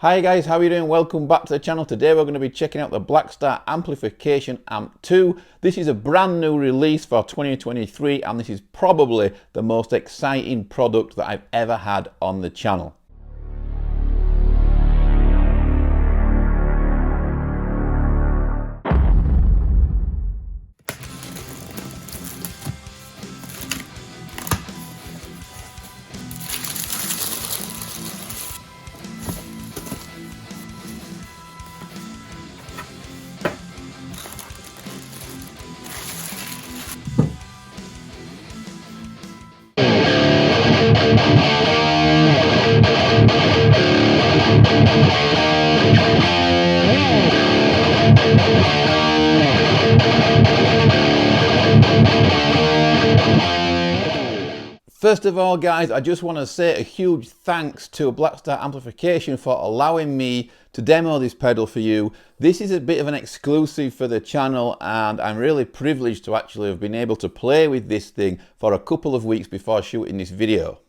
Hi guys, how are you doing? Welcome back to the channel. Today we're going to be checking out the Blackstar Amplification Amp 2. This is a brand new release for 2023 and this is probably the most exciting product that I've ever had on the channel. First of all guys, I just want to say a huge thanks to Blackstar Amplification for allowing me to demo this pedal for you. This is a bit of an exclusive for the channel and I'm really privileged to actually have been able to play with this thing for a couple of weeks before shooting this video.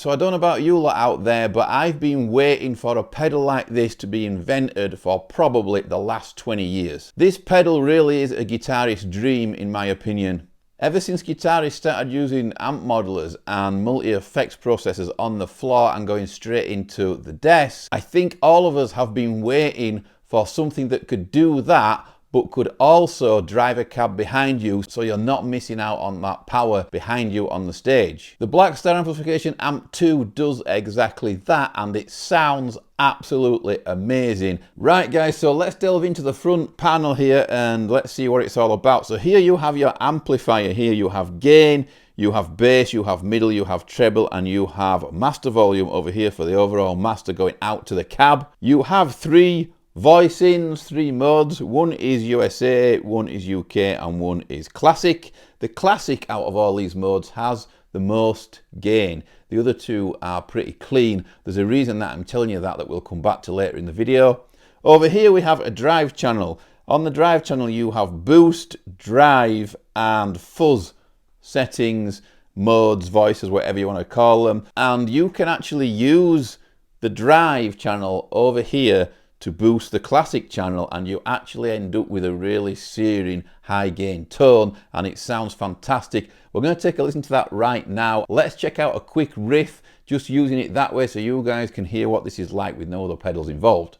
So I don't know about you lot out there, but I've been waiting for a pedal like this to be invented for probably the last 20 years. This pedal really is a guitarist's dream in my opinion. Ever since guitarists started using amp modelers and multi-effects processors on the floor and going straight into the desk, I think all of us have been waiting for something that could do that but could also drive a cab behind you so you're not missing out on that power behind you on the stage. The Blackstar Amplification Amp 2 does exactly that and it sounds absolutely amazing. Right guys, so let's delve into the front panel here and let's see what it's all about. So here you have your amplifier. Here you have gain, you have bass, you have middle, you have treble, and you have master volume over here for the overall master going out to the cab. You have three voice-ins, three modes. One is USA, one is UK, and one is classic. The classic out of all these modes has the most gain. The other two are pretty clean. There's a reason that I'm telling you that we'll come back to later in the video. Over here we have a drive channel. On the drive channel you have boost, drive, and fuzz settings, modes, voices, whatever you want to call them. And you can actually use the drive channel over here to boost the classic channel and you actually end up with a really searing high gain tone and it sounds fantastic. We're going to take a listen to that right now. Let's check out a quick riff just using it that way so you guys can hear what this is like with no other pedals involved.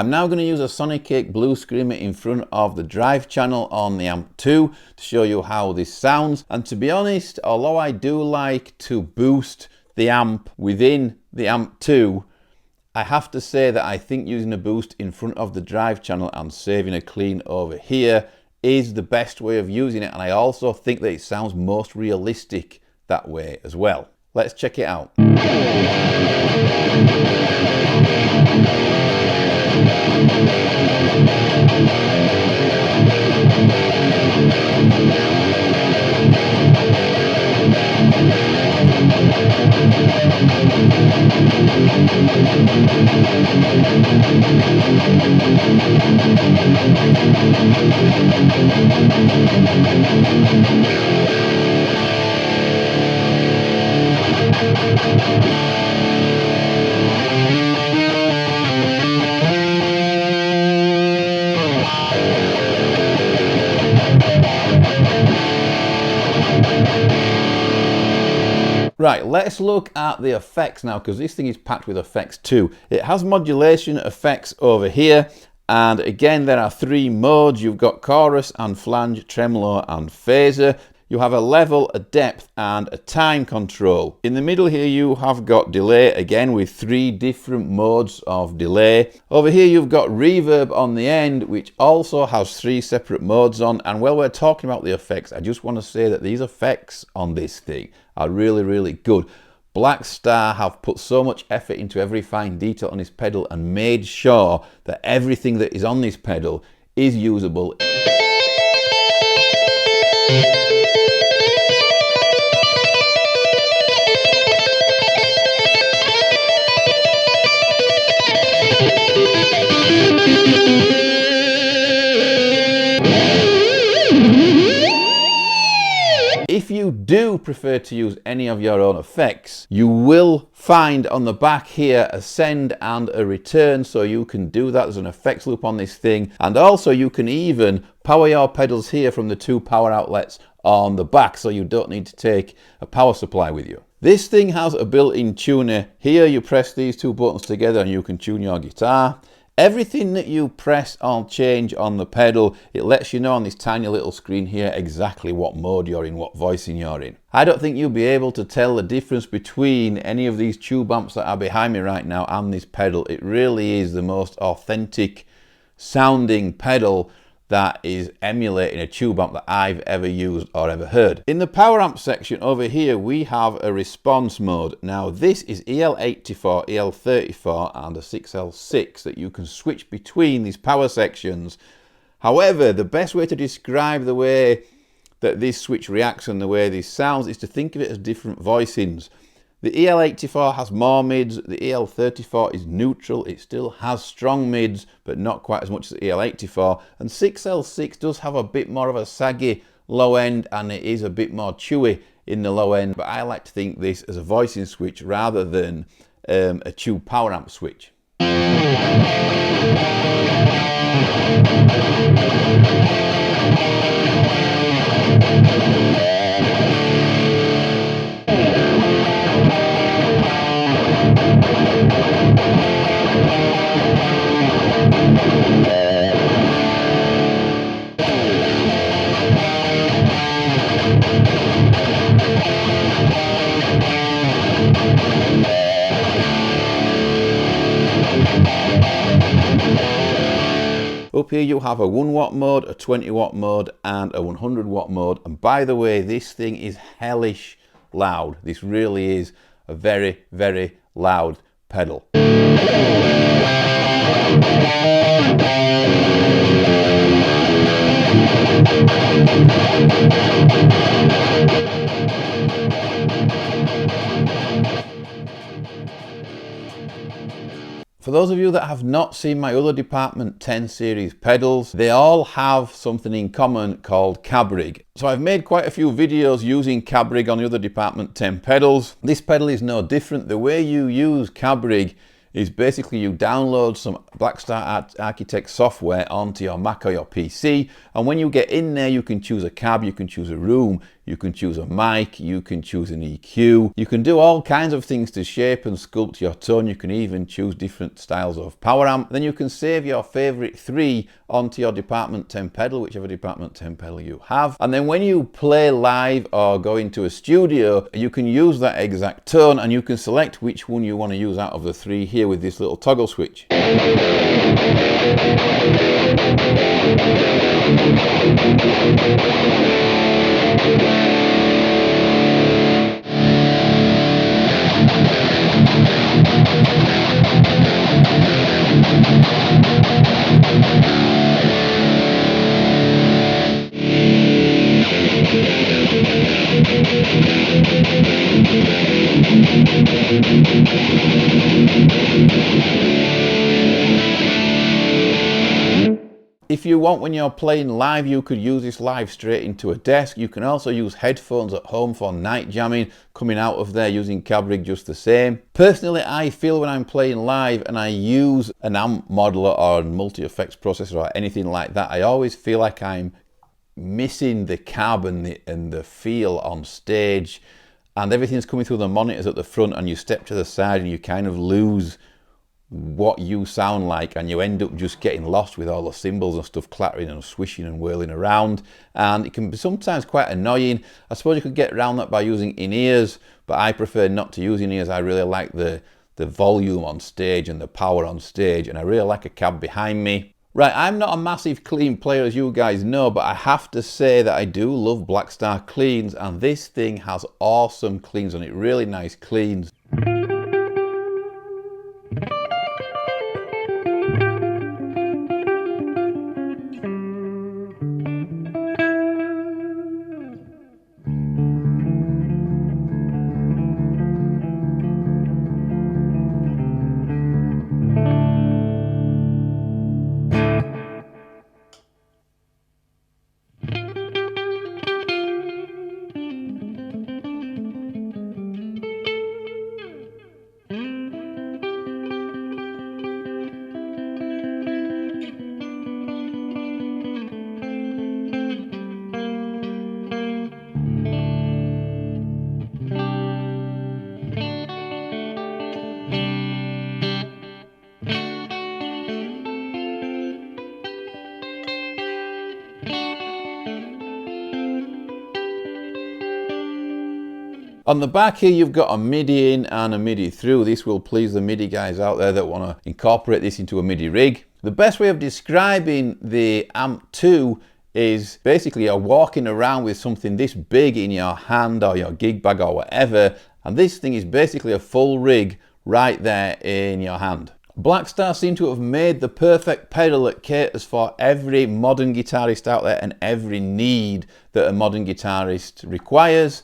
I'm now going to use a Sonic Cake Blue Skreamer in front of the drive channel on the Amp 2 to show you how this sounds. And to be honest, although I do like to boost the amp within the Amp 2, I have to say that I think using a boost in front of the drive channel and saving a clean over here is the best way of using it, and I also think that it sounds most realistic that way as well. Let's check it out. Right, let's look at the effects now, because this thing is packed with effects too. It has modulation effects over here, and again there are 3 modes. You've got chorus and flange, tremolo and phaser. You have a level, a depth and a time control. In the middle here you have got delay, again with 3 different modes of delay. Over here you've got reverb on the end, which also has 3 separate modes on. And while we're talking about the effects, I just want to say that these effects on this thing are really, really good. Blackstar have put so much effort into every fine detail on this pedal and made sure that everything that is on this pedal is usable. If you do prefer to use any of your own effects, you will find on the back here a send and a return, so you can do that. There's an effects loop on this thing, and also you can even power your pedals here from the 2 power outlets on the back, so you don't need to take a power supply with you. This thing has a built-in tuner. Here you press these 2 buttons together and you can tune your guitar. Everything that you press or change on the pedal, it lets you know on this tiny little screen here exactly what mode you're in, what voicing you're in. I don't think you'll be able to tell the difference between any of these tube amps that are behind me right now and this pedal. It really is the most authentic sounding pedal that is emulating a tube amp that I've ever used or ever heard. In the power amp section over here we have a response mode. Now this is EL84, EL34 and a 6L6 that you can switch between these power sections. However, the best way to describe the way that this switch reacts and the way this sounds is to think of it as different voicings. The EL84 has more mids, the EL34 is neutral, it still has strong mids, but not quite as much as the EL84, and 6L6 does have a bit more of a saggy low end, and it is a bit more chewy in the low end, but I like to think this as a voicing switch rather than a tube power amp switch. Up here you have a 1 watt mode, a 20 watt mode and a 100 watt mode, and by the way this thing is hellish loud. This really is a very, very loud pedal. For those of you that have not seen my other DEPT.10 series pedals, they all have something in common called cab rig. So I've made quite a few videos using cab rig on the other DEPT.10 pedals. This pedal is no different. The way you use cab rig is basically you download some Blackstar Architect software onto your Mac or your PC, and when you get in there you can choose a cab, you can choose a room, you can choose a mic, you can choose an EQ, you can do all kinds of things to shape and sculpt your tone. You can even choose different styles of power amp. Then you can save your favorite 3 onto your DEPT.10 pedal, whichever DEPT.10 pedal you have, and then when you play live or go into a studio you can use that exact tone and you can select which one you want to use out of the 3 here with this little toggle switch. If you want, when you're playing live, you could use this live straight into a desk. You can also use headphones at home for night jamming, coming out of there using cab rig just the same. Personally, I feel when I'm playing live and I use an amp modeler or a multi-effects processor or anything like that, I always feel like I'm missing the cab and the feel on stage. and everything's coming through the monitors at the front, and you step to the side and you kind of lose what you sound like, and you end up just getting lost with all the cymbals and stuff clattering and swishing and whirling around, and it can be sometimes quite annoying. I suppose you could get around that by using in-ears, but I prefer not to use in-ears. I really like the volume on stage and the power on stage, and I really like a cab behind me. Right, I'm not a massive clean player, as you guys know, but I have to say that I do love Blackstar cleans, and this thing has awesome cleans on it, really nice cleans. On the back here, you've got a MIDI in and a MIDI through. This will please the MIDI guys out there that want to incorporate this into a MIDI rig. The best way of describing the Amp 2 is basically you're walking around with something this big in your hand or your gig bag or whatever, and this thing is basically a full rig right there in your hand. Blackstar seem to have made the perfect pedal that caters for every modern guitarist out there and every need that a modern guitarist requires.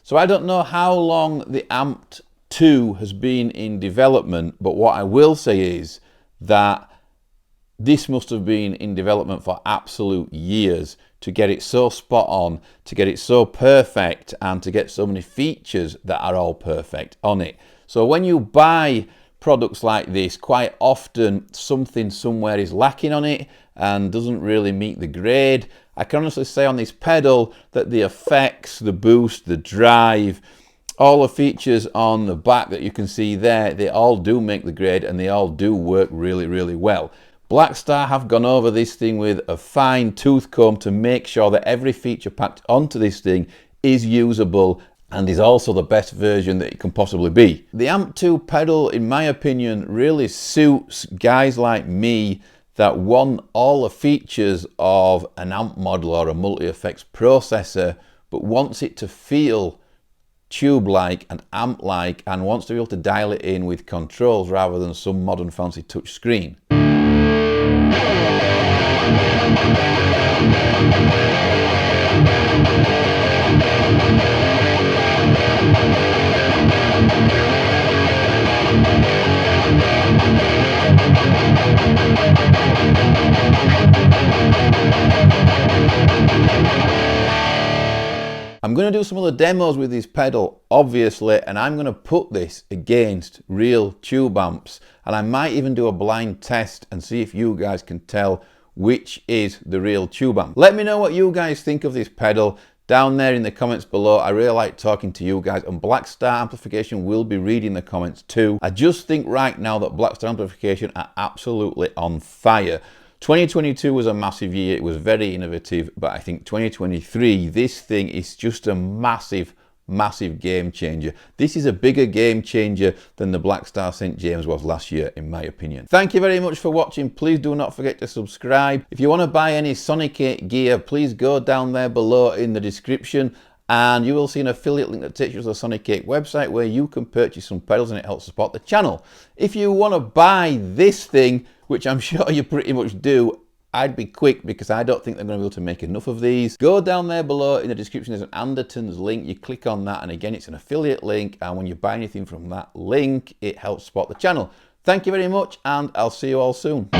So I don't know how long the Amped 2 has been in development, but what I will say is that this must have been in development for absolute years to get it so spot on, to get it so perfect, and to get so many features that are all perfect on it. So when you buy products like this, quite often something somewhere is lacking on it and doesn't really meet the grade. I can honestly say on this pedal that the effects, the boost, the drive, all the features on the back that you can see there, they all do make the grade and they all do work really, really well. Blackstar have gone over this thing with a fine tooth comb to make sure that every feature packed onto this thing is usable and is also the best version that it can possibly be. The Amp 2 pedal, in my opinion, really suits guys like me that want all the features of an amp model or a multi-effects processor, but wants it to feel tube-like and amp-like, and wants to be able to dial it in with controls rather than some modern fancy touch screen. I'm going to do some other demos with this pedal, obviously, and I'm going to put this against real tube amps, and I might even do a blind test and see if you guys can tell which is the real tube amp. Let me know what you guys think of this pedal down there in the comments below. I really like talking to you guys, and Blackstar Amplification will be reading the comments too. I just think right now that Blackstar Amplification are absolutely on fire. 2022 was a massive year, it was very innovative, but I think 2023, this thing is just a massive game changer. This is a bigger game changer than the Blackstar St. James was last year, in my opinion. Thank you very much for watching. Please do not forget to subscribe. If you want to buy any Sonic 8 gear, please go down there below in the description, and you will see an affiliate link that takes you to the Sonic 8 website where you can purchase some pedals and it helps support the channel. If you want to buy this thing, which I'm sure you pretty much do, I'd be quick because I don't think they're going to be able to make enough of these. Go down there below in the description, there's an Anderton's link. You click on that, and again, it's an affiliate link, and when you buy anything from that link, it helps support the channel. Thank you very much, and I'll see you all soon.